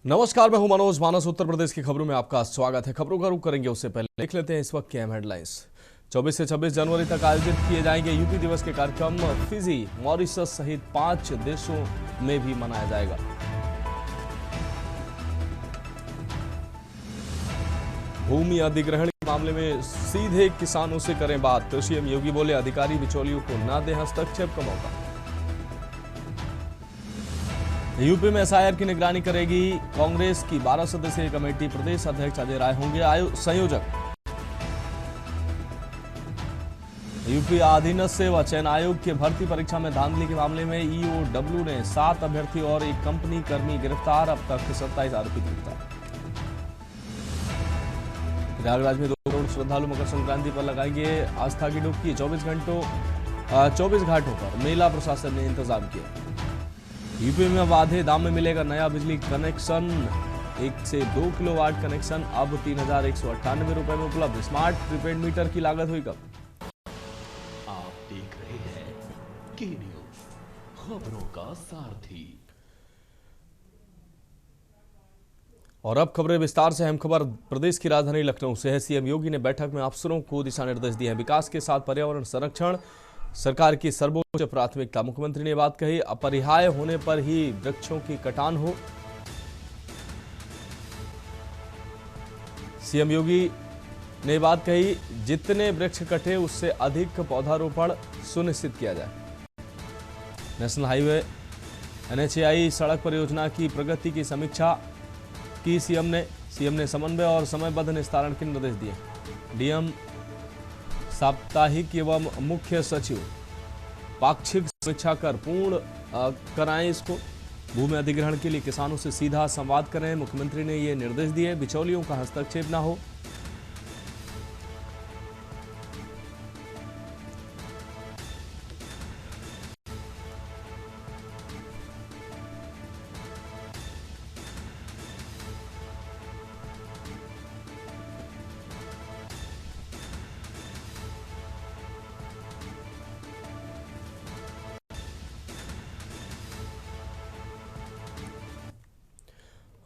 नमस्कार, मैं हूं मनोज मानस। उत्तर प्रदेश की खबरों में आपका स्वागत है। खबरों का रुख करेंगे उससे पहले देख लेते हैं इस वक्त की अहम हेडलाइंस। 24 से 26 जनवरी तक आयोजित किए जाएंगे यूपी दिवस के कार्यक्रम। फिजी, मॉरिशस सहित 5 देशों में भी मनाया जाएगा। भूमि अधिग्रहण के मामले में सीधे किसानों से करें बात। सीएम योगी बोले, अधिकारी बिचौलियों को न दें हस्तक्षेप का मौका। यूपी में एसआईआर की निगरानी करेगी कांग्रेस की 12 सदस्यीय कमेटी। प्रदेश अध्यक्ष अजय राय होंगे संयोजक। यूपी अधीनस्थ सेवा चयन आयोग की भर्ती परीक्षा में धांधली के मामले में ईओडब्ल्यू ने 7 अभ्यर्थी और एक कंपनी कर्मी गिरफ्तार। अब तक 27 आरोपी गिरफ्तार। प्रयागराज में 2 करोड़ श्रद्धालु मकर संक्रांति पर लगाएंगे आस्था की डुबकी। 24 घाटों पर मेला प्रशासन ने इंतजाम किए। यूपी में अब आधे दाम में मिलेगा नया बिजली कनेक्शन। 1 से 2 किलोवाट कनेक्शन अब 3,198 रुपए में उपलब्ध। स्मार्ट प्रीपेड मीटर की लागत हुई कम। आप देख रहे हैं के न्यूज, खबरों का सारथी। और अब खबरें विस्तार से। अहम खबर प्रदेश की राजधानी लखनऊ से है। सीएम योगी ने बैठक में अफसरों को दिशा निर्देश दिए हैं। विकास के साथ पर्यावरण संरक्षण सरकार की सर्वोच्च प्राथमिकता। मुख्यमंत्री ने बात कही, अपरिहार्य होने पर ही वृक्षों की कटान हो। सीएम योगी ने बात कही, जितने वृक्ष कटे उससे अधिक पौधारोपण सुनिश्चित किया जाए। नेशनल हाईवे एनएचएआई सड़क परियोजना की प्रगति की समीक्षा की सीएम ने समन्वय और समयबद्ध निस्तारण के निर्देश दिए। डीएम साप्ताहिक एवं मुख्य सचिव पाक्षिक समीक्षा कर पूर्ण कराएं इसको। भूमि अधिग्रहण के लिए किसानों से सीधा संवाद करें। मुख्यमंत्री ने ये निर्देश दिए, बिचौलियों का हस्तक्षेप न हो।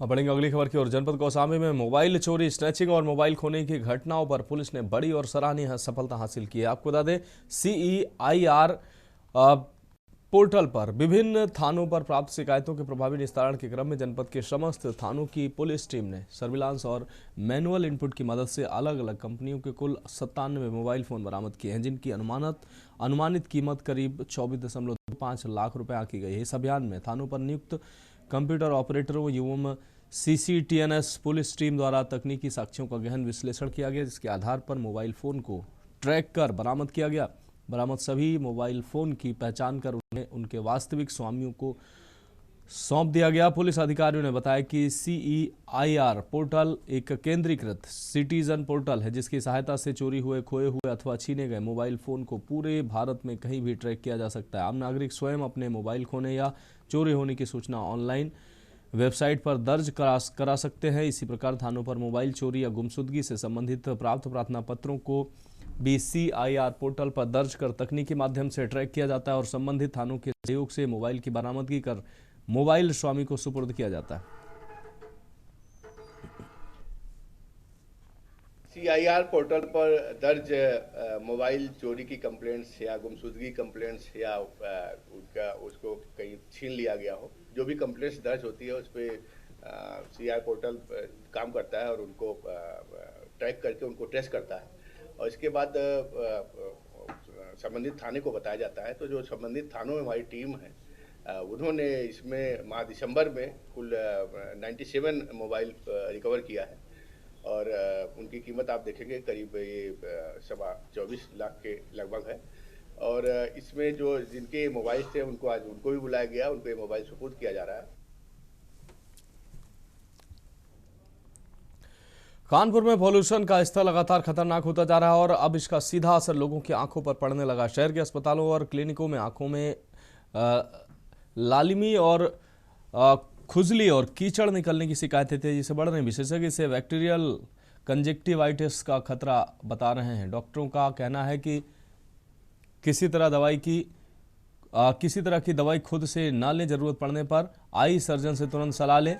अब बढ़ेंगे अगली खबर की ओर। जनपद कौसाम्बी में मोबाइल चोरी, स्नैचिंग और मोबाइल खोने की घटनाओं पर पुलिस ने बड़ी और सराहनीय सफलता हासिल की है। आपको बता दें, CEIR पोर्टल पर विभिन्न थानों पर प्राप्त शिकायतों के प्रभावी निस्तारण के क्रम में जनपद के समस्त थानों की पुलिस टीम ने सर्विलांस और मैनुअल इनपुट की मदद से अलग अलग कंपनियों के कुल 97 मोबाइल फोन बरामद किए हैं, जिनकी अनुमानित कीमत करीब 24.5 लाख रुपए आंकी गई है। इस अभियान में थानों पर नियुक्त कंप्यूटर ऑपरेटरों एवं CCTNS पुलिस टीम द्वारा तकनीकी साक्ष्यों का गहन विश्लेषण किया गया, जिसके आधार पर मोबाइल फोन को ट्रैक कर बरामद किया गया। बरामद सभी मोबाइल फोन की पहचान कर उन्हें उनके वास्तविक स्वामियों को सौंप दिया गया। पुलिस अधिकारियों ने बताया कि CEIR पोर्टल एक केंद्रीकृत सिटीजन पोर्टल है, जिसकी सहायता से चोरी हुए, खोए हुए अथवा छीने गए मोबाइल फोन को पूरे भारत में कहीं भी ट्रैक किया जा सकता है। आम नागरिक स्वयं अपने मोबाइल खोने या चोरी होने की सूचना ऑनलाइन वेबसाइट पर दर्ज करा सकते हैं। इसी प्रकार थानों पर मोबाइल चोरी या गुमशुदगी से संबंधित प्राप्त प्रार्थना पत्रों को भी CEIR पोर्टल पर दर्ज कर तकनीकी माध्यम से ट्रैक किया जाता है और संबंधित थानों के सहयोग से मोबाइल की बरामदगी कर मोबाइल स्वामी को सुपुर्द किया जाता है। CEIR पोर्टल पर दर्ज मोबाइल चोरी की कंप्लेंट्स या गुमशुदगी कंप्लेंट्स या उसको कहीं छीन लिया गया हो, जो भी कंप्लेंट्स दर्ज होती है उस पर CEIR पोर्टल काम करता है और उनको ट्रैक करके उनको ट्रेस करता है और इसके बाद संबंधित थाने को बताया जाता है। तो जो संबंधित थानों में हमारी टीम है, उन्होंने इसमें माह दिसंबर में कुल 97 मोबाइल रिकवर किया है और उनकी कीमत आप देखेंगे करीब ये 24 लाख के लगभग है। और इसमें जो जिनके मोबाइल थे उनको आज उनको भी बुलाया गया, उनको ये मोबाइल सुपुर्द किया जा रहा है। कानपुर में पॉल्यूशन का स्तर लगातार खतरनाक होता जा रहा है और अब इसका सीधा असर लोगों की आंखों पर पड़ने लगा। शहर के अस्पतालों और क्लिनिकों में आंखों में लालिमी और खुजली और कीचड़ निकलने की शिकायतें तेजी से बढ़ रही हैं। विशेषज्ञ इसे बैक्टीरियल कंजक्टिवाइटिस का खतरा बता रहे हैं। डॉक्टरों का कहना है कि किसी तरह की दवाई खुद से ना लें, जरूरत पड़ने पर आई सर्जन से तुरंत सलाह लें।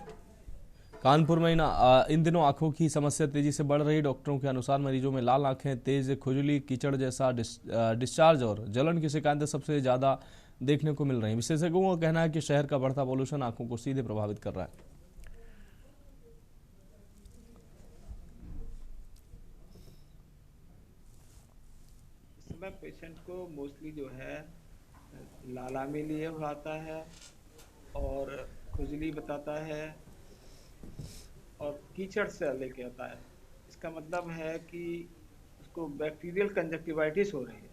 कानपुर में इन दिनों आंखों की समस्या तेजी से बढ़ रही। डॉक्टरों के अनुसार मरीजों में लाल आंखें, तेज खुजली, कीचड़ जैसा डिस्चार्ज और जलन की शिकायतें सबसे ज्यादा देखने को मिल रही हैं। विशेषज्ञों का कहना है कि शहर का बढ़ता पॉल्यूशन आंखों को सीधे प्रभावित कर रहा है। समय पेशेंट को मोस्टली जो है लाला में लिए आता है और खुजली बताता है और कीचड़ से लेके आता है। इसका मतलब है कि उसको बैक्टीरियल कंजक्टिवाइटिस हो रही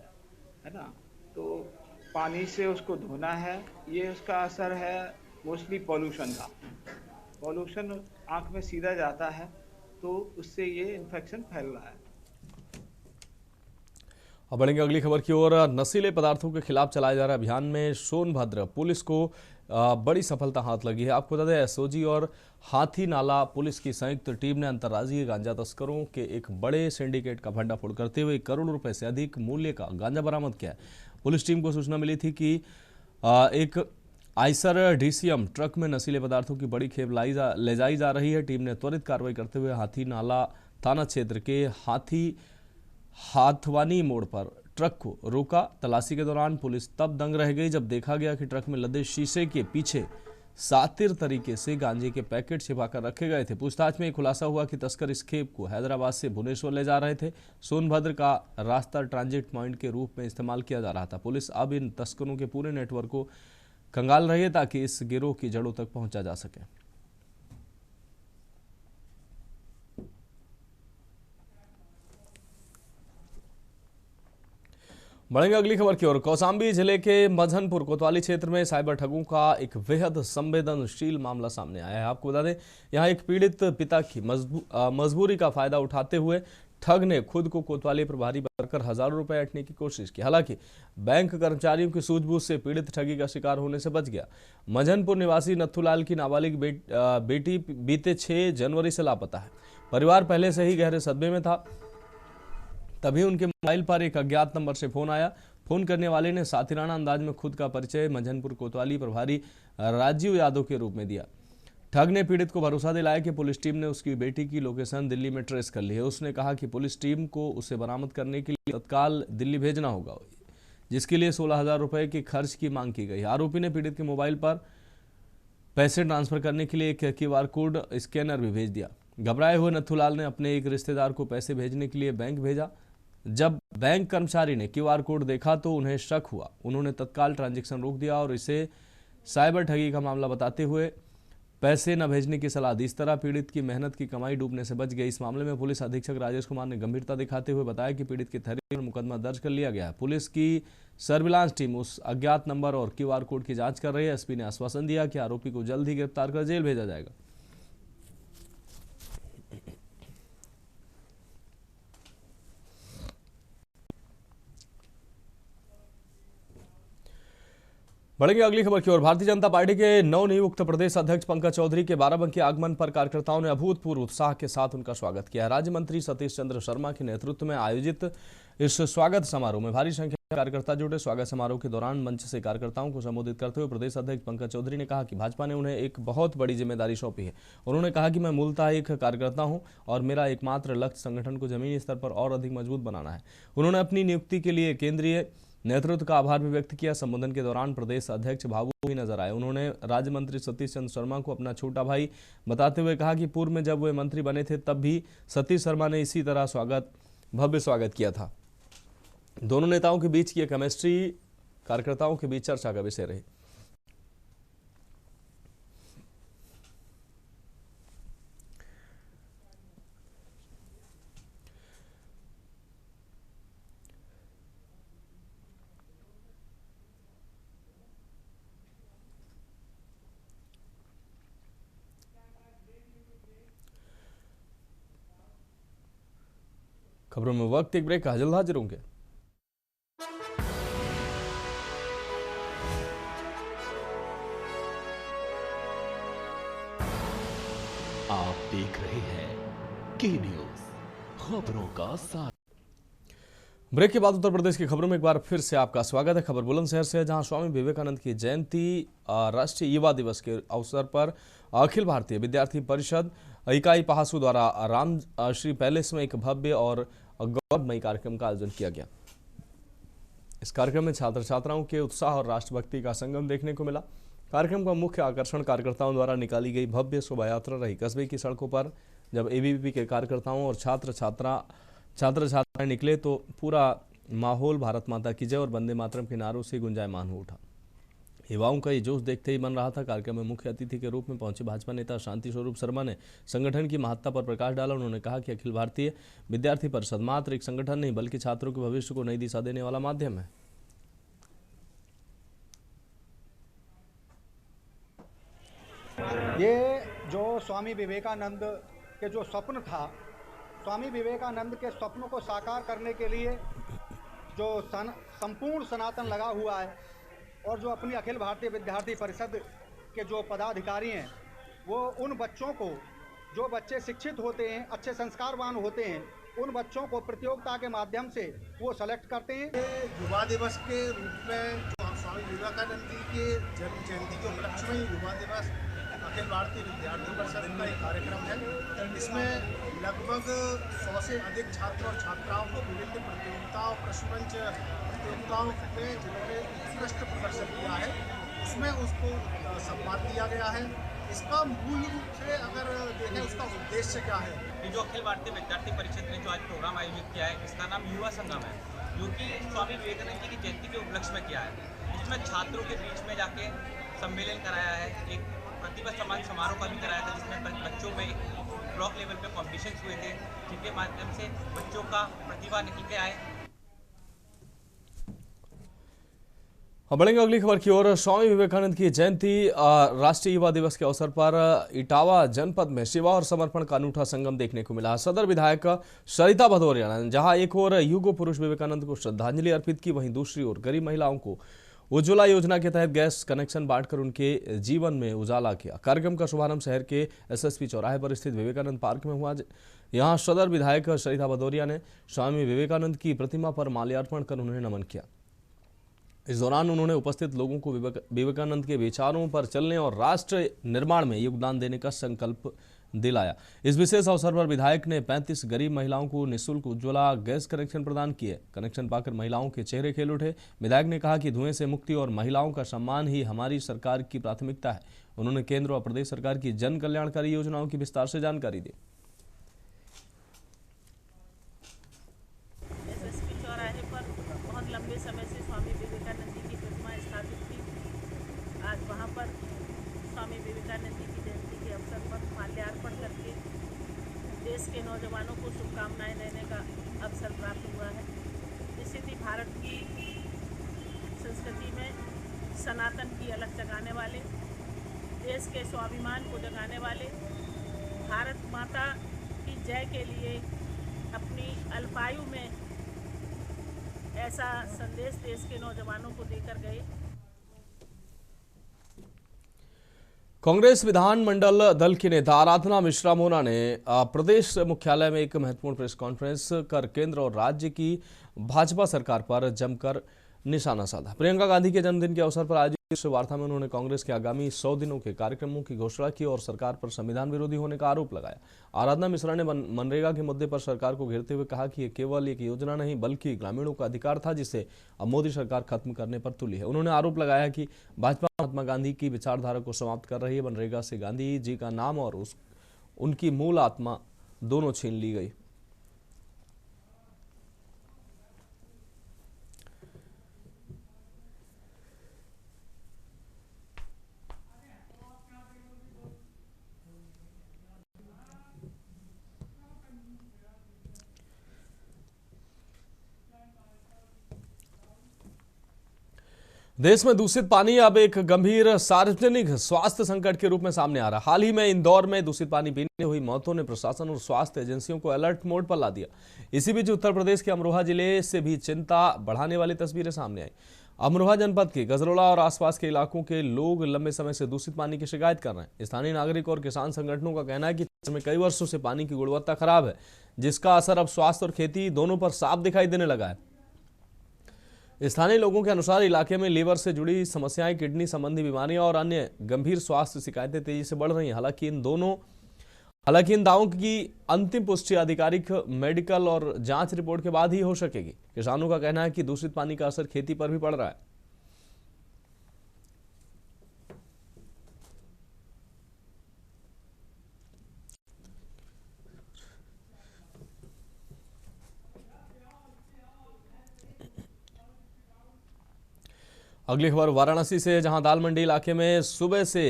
है ना। तो पानी से उसको धोना है, ये उसका असर है मोस्टली पॉल्यूशन का। पॉल्यूशन आँख में सीधा जाता है तो उससे ये इन्फेक्शन फैल रहा है। अब बढ़ेंगे अगली खबर की ओर। नशीले पदार्थों के खिलाफ चलाए जा रहे अभियान में सोनभद्र पुलिस को बड़ी सफलता हाथ लगी है। आपको बता दें, एसओजी और हाथी नाला पुलिस की संयुक्त टीम ने अंतर्राज्यीय गांजा तस्करों के एक बड़े सिंडिकेट का भंडाफोड़ करते हुए 1 करोड़ रुपए से अधिक मूल्य का गांजा बरामद किया है। पुलिस टीम को सूचना मिली थी कि एक आइसर डीसीएम ट्रक में नशीले पदार्थों की बड़ी खेप ले जाई जा रही है। टीम ने त्वरित कार्रवाई करते हुए हाथी नाला थाना क्षेत्र के हाथवानी मोड़ पर ट्रक को रोका। तलाशी के दौरान पुलिस तब दंग रह गई जब देखा गया कि ट्रक में लदे शीशे के पीछे सातिर तरीके से गांजे के पैकेट छिपाकर रखे गए थे। पूछताछ में खुलासा हुआ कि तस्कर इस खेप को हैदराबाद से भुवनेश्वर ले जा रहे थे। सोनभद्र का रास्ता ट्रांजिट पॉइंट के रूप में इस्तेमाल किया जा रहा था। पुलिस अब इन तस्करों के पूरे नेटवर्क को खंगाल रही है ताकि इस गिरोह की जड़ों तक पहुंचा जा सके। बढ़ेंगे अगली खबर की ओर। कौशाम्बी जिले के मझनपुर कोतवाली क्षेत्र में साइबर ठगों का एक बेहद संवेदनशील मामला सामने आया है। आपको बता दें, यहां एक पीड़ित पिता की मजबूरी का फायदा उठाते हुए ठग ने खुद को कोतवाली प्रभारी बनाकर हजारों रुपए ऐंठने की कोशिश की। हालांकि बैंक कर्मचारियों की सूझबूझ से पीड़ित ठगी का शिकार होने से बच गया। मझनपुर निवासी नथुलाल की नाबालिग बेटी बीते 6 जनवरी से लापता है। परिवार पहले से ही गहरे सदमे में था। तभी उनके मोबाइल पर एक अज्ञात नंबर से फोन आया। फोन करने वाले ने सातिराना अंदाज में खुद का परिचय मझनपुर कोतवाली प्रभारी राजीव यादव के रूप में दिया। ठग ने पीड़ित को भरोसा दिलाया कि पुलिस टीम ने उसकी बेटी की लोकेशन दिल्ली में ट्रेस कर ली है। उसने कहा कि पुलिस टीम को उसे बरामद करने के लिए तत्काल दिल्ली भेजना होगा, जिसके लिए 16,000 रुपए के खर्च की मांग की गई। आरोपी ने पीड़ित के मोबाइल पर पैसे ट्रांसफर करने के लिए एक QR कोड स्कैनर भी भेज दिया। घबराए हुए नथुलाल ने अपने एक रिश्तेदार को पैसे भेजने के लिए बैंक भेजा। जब बैंक कर्मचारी ने QR कोड देखा तो उन्हें शक हुआ। उन्होंने तत्काल ट्रांजैक्शन रोक दिया और इसे साइबर ठगी का मामला बताते हुए पैसे न भेजने की सलाह दी। इस तरह पीड़ित की मेहनत की कमाई डूबने से बच गई। इस मामले में पुलिस अधीक्षक राजेश कुमार ने गंभीरता दिखाते हुए बताया कि पीड़ित के थैले पर मुकदमा दर्ज कर लिया गया है। पुलिस की सर्विलांस टीम उस अज्ञात नंबर और QR कोड की जांच कर रही है। एसपी ने आश्वासन दिया कि आरोपी को जल्द ही गिरफ्तार कर जेल भेजा जाएगा। बढ़ेंगे अगली खबर की ओर। भारतीय जनता पार्टी के नवनियुक्त प्रदेश अध्यक्ष पंकज चौधरी के बाराबंकी आगमन पर कार्यकर्ताओं ने अभूतपूर्व उत्साह के साथ उनका स्वागत किया। राज्य मंत्री सतीश चंद्र शर्मा के नेतृत्व में आयोजित इस स्वागत समारोह में भारी संख्या में कार्यकर्ता जुटे। स्वागत समारोह के दौरान मंच से कार्यकर्ताओं को संबोधित करते हुए प्रदेश अध्यक्ष पंकज चौधरी ने कहा कि भाजपा ने उन्हें एक बहुत बड़ी जिम्मेदारी सौंपी है। उन्होंने कहा कि मैं मूलतः एक कार्यकर्ता हूं और मेरा एकमात्र लक्ष्य संगठन को जमीनी स्तर पर और अधिक मजबूत बनाना है। उन्होंने अपनी नियुक्ति के लिए केंद्रीय नेतृत्व का आभार भी व्यक्त किया। संबोधन के दौरान प्रदेश अध्यक्ष भावुक भी नजर आए। उन्होंने राज्य मंत्री सतीश चंद्र शर्मा को अपना छोटा भाई बताते हुए कहा कि पूर्व में जब वे मंत्री बने थे तब भी सतीश शर्मा ने इसी तरह भव्य स्वागत किया था। दोनों नेताओं के बीच की केमिस्ट्री कार्यकर्ताओं के बीच चर्चा का विषय रही। खबरों में वक्त एक ब्रेक का, जल्द हाजिर होंगे। आप देख रहे हैं के न्यूज, खबरों का सार। ब्रेक के बाद उत्तर प्रदेश की खबरों में एक बार फिर से आपका स्वागत है। खबर बुलंदशहर से है, जहां स्वामी विवेकानंद की जयंती राष्ट्रीय युवा दिवस के अवसर पर अखिल भारतीय विद्यार्थी परिषद इकाई पहासू द्वारा राम श्री पैलेस में एक भव्य और गौरवमयी कार्यक्रम का आयोजन किया गया। इस कार्यक्रम में छात्र छात्राओं के उत्साह और राष्ट्रभक्ति का संगम देखने को मिला। कार्यक्रम का मुख्य आकर्षण कार्यकर्ताओं द्वारा निकाली गई भव्य शोभा यात्रा रही। कस्बे की सड़कों पर जब एबीवीपी के कार्यकर्ताओं और छात्र छात्राएं निकले तो पूरा माहौल भारत माता की जय और वंदे मातरम के नारों से गुंजायमान हो उठा। युवाओं का ये जोश देखते ही बन रहा था। कार्यक्रम में मुख्य अतिथि के रूप में पहुंचे भाजपा नेता शांति स्वरूप शर्मा ने संगठन की महत्ता पर प्रकाश डाला। उन्होंने कहा कि अखिल भारतीय विद्यार्थी परिषद मात्र एक संगठन नहीं बल्कि छात्रों के भविष्य को नई दिशा देने वाला माध्यम है। ये जो स्वामी विवेकानंद के जो स्वप्न था, स्वामी विवेकानंद के स्वप्नों को साकार करने के लिए जो संपूर्ण सनातन लगा हुआ है और जो अपनी अखिल भारतीय विद्यार्थी परिषद के जो पदाधिकारी हैं, वो उन बच्चों को, जो बच्चे शिक्षित होते हैं, अच्छे संस्कारवान होते हैं, उन बच्चों को प्रतियोगिता के माध्यम से वो सेलेक्ट करते हैं। युवा दिवस के रूप में जो स्वामी विवेकानंद जी के जन्म जयंती के उपलक्ष्य में युवा दिवस अखिल भारतीय विद्यार्थी परिषद का एक कार्यक्रम है। इसमें लगभग 100 से अधिक छात्र और छात्राओं को विभिन्न प्रतियोगिताओं, प्रश्नमंच प्रतियोगिताओं में जिन्होंने उत्कृष्ट प्रदर्शन किया है, उसमें उसको सम्मान दिया गया है। इसका मूल रूप से अगर देखें, उसका उद्देश्य क्या है? ये जो अखिल भारतीय विद्यार्थी परिषद ने जो आज प्रोग्राम आयोजित किया है, इसका नाम युवा संगम है, जो कि स्वामी विवेकानंद जी की जयंती के उपलक्ष्य में किया है। इसमें छात्रों के बीच में जाके सम्मेलन कराया है, एक प्रतिभा सम्मान समारोह का भी कराया था, जिसमें बच्चों में ब्लॉक लेवल पे कॉम्पिटिशन हुए थे, जिनके माध्यम से बच्चों का प्रतिभा निकल के आए। अब बढ़ेंगे अगली खबर की ओर। स्वामी विवेकानंद की जयंती राष्ट्रीय युवा दिवस के अवसर पर इटावा जनपद में सेवा और समर्पण का अनूठा संगम देखने को मिला। सदर विधायक सरिता भदौरिया ने जहां एक ओर युग पुरुष विवेकानंद को श्रद्धांजलि अर्पित की, वहीं दूसरी ओर गरीब महिलाओं को उज्ज्वला योजना के तहत गैस कनेक्शन बांटकर उनके जीवन में उजाला किया। कार्यक्रम का शुभारंभ शहर के एसएसपी चौराहे पर स्थित विवेकानंद पार्क में हुआ। यहां सदर विधायक सरिता भदौरिया ने स्वामी विवेकानंद की प्रतिमा पर माल्यार्पण कर उन्हें नमन किया। इस दौरान उन्होंने उपस्थित लोगों को विवेकानंद के विचारों पर चलने और राष्ट्र निर्माण में योगदान देने का संकल्प दिलाया। इस विशेष अवसर पर विधायक ने 35 गरीब महिलाओं को निःशुल्क उज्ज्वला गैस कनेक्शन प्रदान किए। कनेक्शन पाकर महिलाओं के चेहरे खिल उठे। विधायक ने कहा कि धुएं से मुक्ति और महिलाओं का सम्मान ही हमारी सरकार की प्राथमिकता है। उन्होंने केंद्र और प्रदेश सरकार की जन कल्याणकारी योजनाओं की विस्तार से जानकारी दी। लंबे समय से स्वामी विवेकानंद जी की प्रतिमा स्थापित थी। आज वहाँ पर स्वामी विवेकानंद जी की जयंती के अवसर पर माल्यार्पण करके देश के नौजवानों को शुभकामनाएं देने का अवसर प्राप्त हुआ है। निश्चित ही भारत की संस्कृति में सनातन की अलग जगाने वाले, देश के स्वाभिमान को जगाने वाले, भारत माता की जय के लिए अपनी अल्पायु में ऐसा संदेश देश के नौजवानों को देकर गए। कांग्रेस विधानमंडल दल की नेता आराधना मिश्रा मोना ने प्रदेश मुख्यालय में एक महत्वपूर्ण प्रेस कॉन्फ्रेंस कर केंद्र और राज्य की भाजपा सरकार पर जमकर निशाना साधा। प्रियंका गांधी के जन्मदिन के अवसर पर आयोजित इस वार्ता में उन्होंने कांग्रेस के आगामी 100 दिनों के कार्यक्रमों की घोषणा की और सरकार पर संविधान विरोधी होने का आरोप लगाया। आराधना मिश्रा ने मनरेगा के मुद्दे पर सरकार को घेरते हुए कहा कि ये केवल एक योजना नहीं बल्कि ग्रामीणों का अधिकार था, जिसे अब मोदी सरकार खत्म करने पर तुली है। उन्होंने आरोप लगाया कि भाजपा महात्मा गांधी की विचारधारा को समाप्त कर रही है। मनरेगा से गांधी जी का नाम और उनकी मूल आत्मा दोनों छीन ली गई। देश में दूषित पानी अब एक गंभीर सार्वजनिक स्वास्थ्य संकट के रूप में सामने आ रहा है। हाल ही में इंदौर में दूषित पानी पीने हुई मौतों ने प्रशासन और स्वास्थ्य एजेंसियों को अलर्ट मोड पर ला दिया। इसी बीच उत्तर प्रदेश के अमरोहा जिले से भी चिंता बढ़ाने वाली तस्वीरें सामने आई। अमरोहा जनपद के गजरोला और आसपास के इलाकों के लोग लंबे समय से दूषित पानी की शिकायत कर रहे हैं। स्थानीय नागरिक और किसान संगठनों का कहना है कि में कई वर्षों से पानी की गुणवत्ता खराब है, जिसका असर अब स्वास्थ्य और खेती दोनों पर साफ दिखाई देने लगा है। स्थानीय लोगों के अनुसार इलाके में लीवर से जुड़ी समस्याएं, किडनी संबंधी बीमारियां और अन्य गंभीर स्वास्थ्य शिकायतें तेजी से बढ़ रही हैं। हालांकि इन दावों की अंतिम पुष्टि आधिकारिक मेडिकल और जांच रिपोर्ट के बाद ही हो सकेगी। किसानों का कहना है कि दूषित पानी का असर खेती पर भी पड़ रहा है। अगली खबर वाराणसी से, जहां दाल मंडी इलाके में सुबह से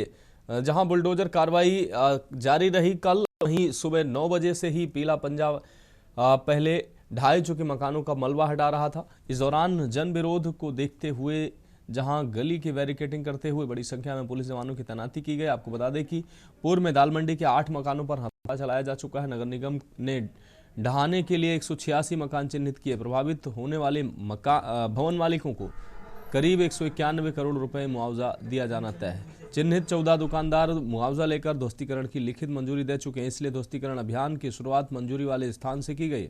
जहां बुलडोजर कार्रवाई जारी रही कल, वहीं सुबह 9 बजे से ही पीला पंजा पहले ढाई चुके मकानों का मलबा हटा रहा था। इस दौरान जन विरोध को देखते हुए जहां गली की बैरिकेडिंग करते हुए बड़ी संख्या में पुलिस जवानों की तैनाती की गई। आपको बता दें कि पूर्व में दाल मंडी के 8 मकानों पर हत्या चलाया जा चुका है। नगर निगम ने ढहाने के लिए 186 मकान चिन्हित किए। प्रभावित होने वाले भवन मालिकों को करीब 191 करोड़ रुपए मुआवजा दिया जाना तय है। चिन्हित 14 दुकानदार मुआवजा लेकर ध्वस्तीकरण की लिखित मंजूरी दे चुके हैं, इसलिए ध्वस्तीकरण अभियान की शुरुआत मंजूरी वाले स्थान से की गई।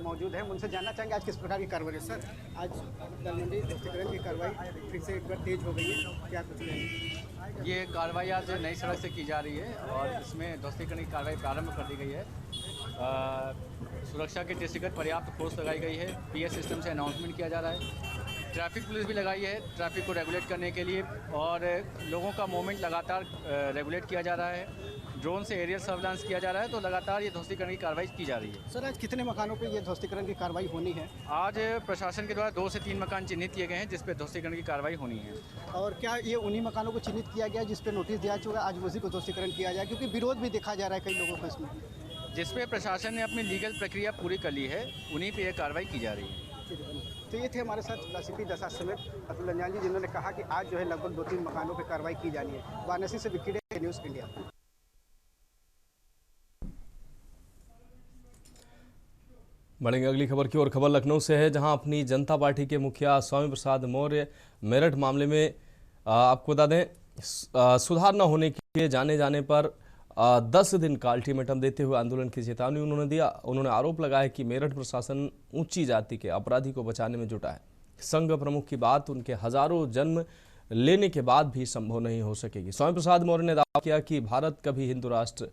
मौजूद है, उनसे जानना चाहेंगे आज किस प्रकार की कार्रवाई। सर, आज दाल मंडी ध्वस्तीकरण की कार्रवाई फिर से एक बार तेज हो गई है, क्या कुछ कहेंगे? ये कार्रवाई आज नई सड़क से की जा रही है और इसमें ध्वस्तीकरण की कार्रवाई प्रारंभ कर दी गई है। सुरक्षा के दृष्टिगत पर्याप्त फोर्स लगाई गई है। पीएस सिस्टम से अनाउंसमेंट किया जा रहा है। ट्रैफिक पुलिस भी लगाई है ट्रैफिक को रेगुलेट करने के लिए, और लोगों का मूवमेंट लगातार रेगुलेट किया जा रहा है। ड्रोन से एरियल सर्विलांस किया जा रहा है, तो लगातार ये ध्वस्तीकरण की कार्रवाई की जा रही है। सर, आज कितने मकानों पे ये ध्वस्तीकरण की कार्रवाई होनी है? आज प्रशासन के द्वारा 2 से 3 मकान चिन्हित किए गए हैं जिस पे ध्वस्तीकरण की कार्रवाई होनी है। और क्या ये उन्हीं मकानों को चिन्हित किया गया है जिस पे नोटिस दिया चुका है, आज उसी को ध्वस्तीकरण किया जाए? क्योंकि विरोध भी देखा जा रहा है कई लोगों का इसमें। जिस पे प्रशासन ने अपनी लीगल प्रक्रिया पूरी कर ली है, उन्हीं पे यह कार्रवाई की जा रही है। तो ये थे हमारे साथ सीपी दशा समेत अतुल अंजान जी, जिन्होंने कहा कि आज जो है लगभग 2-3 मकानों पर कार्रवाई की जानी है। वाराणसी से विक्की डे, न्यूज़ इंडिया। बढ़ेंगे अगली खबर की ओर। खबर लखनऊ से है, जहां अपनी जनता पार्टी के मुखिया स्वामी प्रसाद मौर्य मेरठ मामले में आपको बता दें सुधार न होने के जाने पर 10 दिन का अल्टीमेटम देते हुए आंदोलन की चेतावनी उन्होंने आरोप लगाया कि मेरठ प्रशासन ऊंची जाति के अपराधी को बचाने में जुटा है। संघ प्रमुख की बात उनके हजारों जन्म लेने के बाद भी संभव नहीं हो सकेगी। स्वामी प्रसाद मौर्य ने दावा किया कि भारत कभी हिंदू राष्ट्र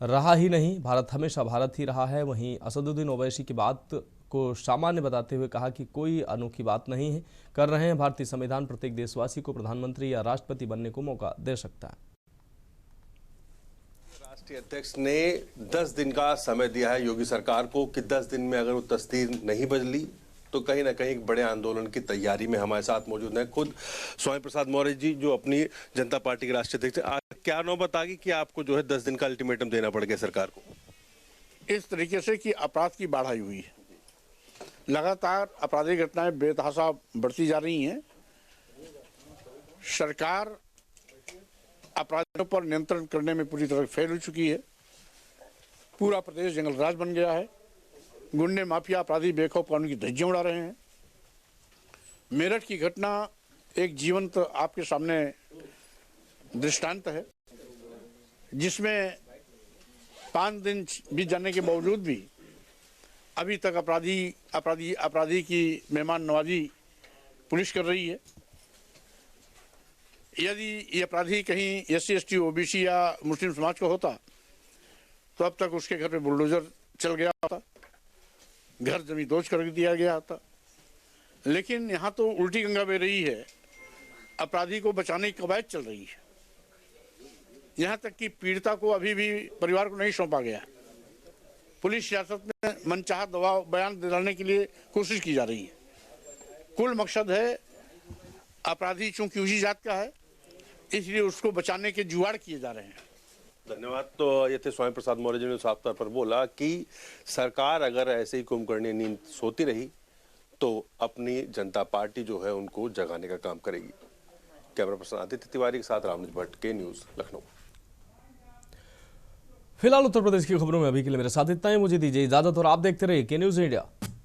रहा ही नहीं, भारत हमेशा भारत ही रहा है। वहीं असदुद्दीन ओवैसी की बात को सामान्य बताते हुए कहा कि कोई अनोखी बात नहीं है कर रहे हैं। भारतीय संविधान प्रत्येक देशवासी को प्रधानमंत्री या राष्ट्रपति बनने को मौका दे सकता है। राष्ट्रीय अध्यक्ष ने 10 दिन का समय दिया है योगी सरकार को कि 10 दिन में अगर वो तस्दीर नहीं बदली तो कहीं ना कहीं एक बड़े आंदोलन की तैयारी में हमारे साथ मौजूद हैं खुद स्वामी प्रसाद मौर्य जी, जो अपनी जनता पार्टी के राष्ट्रीय अध्यक्ष। क्या नौबत आ गई कि आपको जो है 10 दिन का अल्टीमेटम देना पड़ गया सरकार को? इस तरीके से कि अपराध की बढ़ाई हुई है, लगातार आपराधिक घटनाएं बेतहाशा बढ़ती जा रही हैं। सरकार अपराधियों पर नियंत्रण करने में पूरी तरह फेल हो चुकी है। पूरा प्रदेश जंगल राज बन गया है। गुंडे माफिया अपराधी बेखौफ कानून की धज्जियां उड़ा रहे हैं। मेरठ की घटना एक जीवंत आपके सामने दृष्टांत है, जिसमें 5 दिन बीत जाने के बावजूद भी अभी तक अपराधी की मेहमान नवाजी पुलिस कर रही है। यदि ये अपराधी कहीं SC ST OBC या मुस्लिम समाज का होता तो अब तक उसके घर पे बुलडोजर चल गया होता, घर जमीन दोज कर दिया गया होता। लेकिन यहाँ तो उल्टी गंगा बह रही है, अपराधी को बचाने की कवायद चल रही है। यहाँ तक कि पीड़िता को अभी भी परिवार को नहीं सौंपा गया। पुलिस सियासत में मनचाहा दबाव बयान दिलाने के लिए कोशिश की जा रही है। कुल मकसद है अपराधी चूंकि उसी जात का है, इसलिए उसको बचाने के जुगाड़ किए जा रहे हैं। धन्यवाद। तो ये थे स्वामी प्रसाद मौर्य जी ने साफ तौर पर बोला कि सरकार अगर ऐसे ही कुंभकर्णी नींद सोती रही तो अपनी जनता पार्टी जो है उनको जगाने का काम करेगी। कैमरा पर्सन आदित्य तिवारी के साथ रामनिज भट्ट, के न्यूज लखनऊ। फिलहाल उत्तर प्रदेश की खबरों में अभी के लिए मेरे साथ इतना ही। मुझे दीजिए इजाजत और आप देखते रहिए के न्यूज इंडिया।